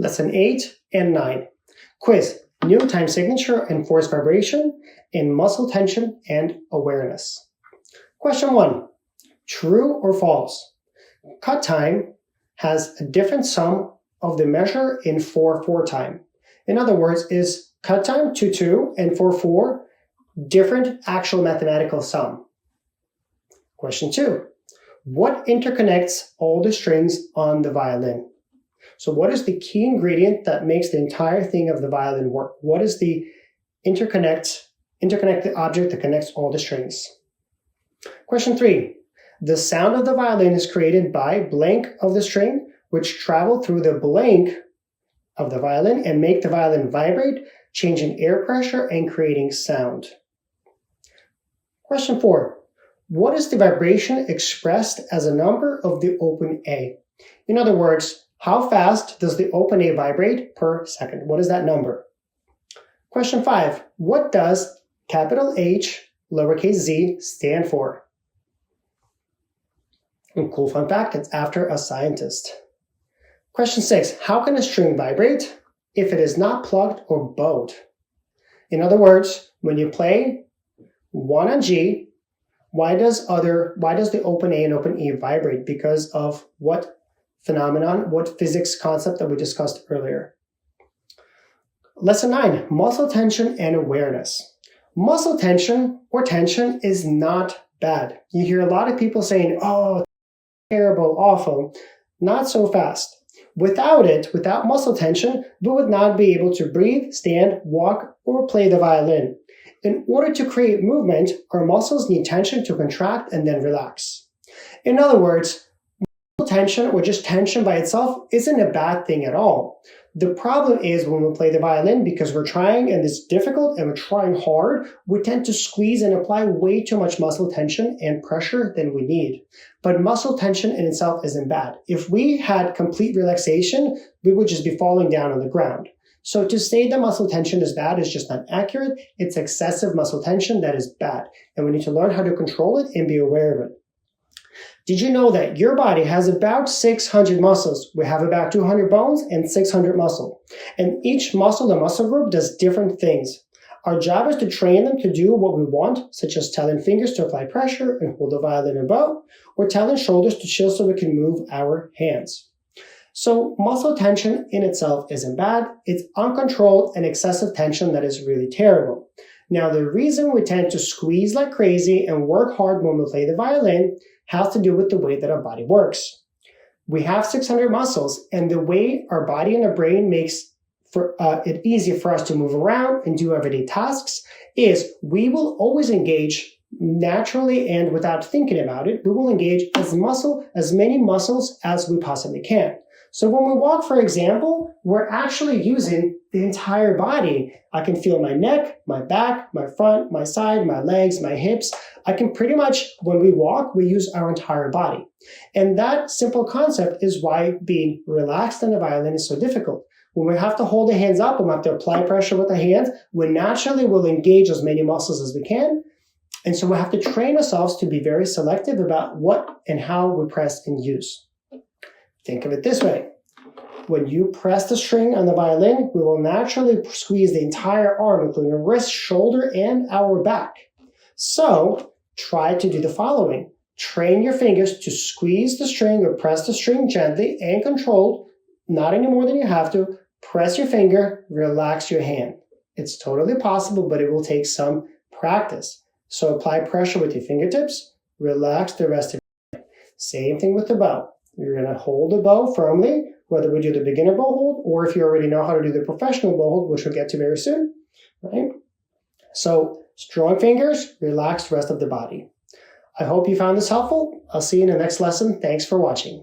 Lesson 8 and 9. Quiz, new time signature and force vibration in muscle tension and awareness. Question 1. True or false? Cut time has a different sum of the measure in 4/4 time. In other words, is cut time 2/2 and 4/4 different actual mathematical sum? Question 2. What interconnects all the strings on the violin? So what is the key ingredient that makes the entire thing of the violin work? What is the interconnected object that connects all the strings? Question 3. The sound of the violin is created by blank of the string, which travel through the blank of the violin and make the violin vibrate, changing air pressure and creating sound. Question 4. What is the vibration expressed as a number of the open A? In other words, how fast does the open A vibrate per second? What is that number? Question 5. What does capital H, lowercase z stand for? And cool fun fact, it's after a scientist. Question 6. How can a string vibrate if it is not plucked or bowed? In other words, when you play 1 on G, why does the open A and open E vibrate? Because of what phenomenon, what physics concept that we discussed earlier. Lesson 9, muscle tension and awareness. Muscle tension or tension is not bad. You hear a lot of people saying, oh, terrible, awful. Not so fast. Without muscle tension, we would not be able to breathe, stand, walk, or play the violin. In order to create movement, our muscles need tension to contract and then relax. In other words, tension or just tension by itself isn't a bad thing at all. The problem is when we play the violin, because we're trying and it's difficult and we're trying hard, we tend to squeeze and apply way too much muscle tension and pressure than we need. But muscle tension in itself isn't bad. If we had complete relaxation, we would just be falling down on the ground. So to say that muscle tension is bad is just not accurate. It's excessive muscle tension that is bad. And we need to learn how to control it and be aware of it. Did you know that your body has about 600 muscles? We have about 200 bones and 600 muscle. And each muscle and muscle group does different things. Our job is to train them to do what we want, such as telling fingers to apply pressure and hold the violin and bow, or telling shoulders to chill so we can move our hands. So muscle tension in itself isn't bad. It's uncontrolled and excessive tension that is really terrible. Now, the reason we tend to squeeze like crazy and work hard when we play the violin has to do with the way that our body works. We have 600 muscles, and the way our body and our brain makes it easier for us to move around and do everyday tasks is we will always engage naturally and without thinking about it. We will engage as many muscles as we possibly can. So when we walk, for example, we're actually using the entire body. I can feel my neck, my back, my front, my side, my legs, my hips. I can pretty much, when we walk, we use our entire body. And that simple concept is why being relaxed on the violin is so difficult. When we have to hold the hands up and we have to apply pressure with the hands, we naturally will engage as many muscles as we can. And so we have to train ourselves to be very selective about what and how we press and use. Think of it this way. When you press the string on the violin, we will naturally squeeze the entire arm, including the wrist, shoulder, and our back. So try to do the following. Train your fingers to squeeze the string or press the string gently and controlled, not any more than you have to. Press your finger, relax your hand. It's totally possible, but it will take some practice. So apply pressure with your fingertips, relax the rest of your hand. Same thing with the bow. You're going to hold the bow firmly, whether we do the beginner bow hold or if you already know how to do the professional bow hold, which we'll get to very soon, right? So strong fingers, relax the rest of the body. I hope you found this helpful. I'll see you in the next lesson. Thanks for watching.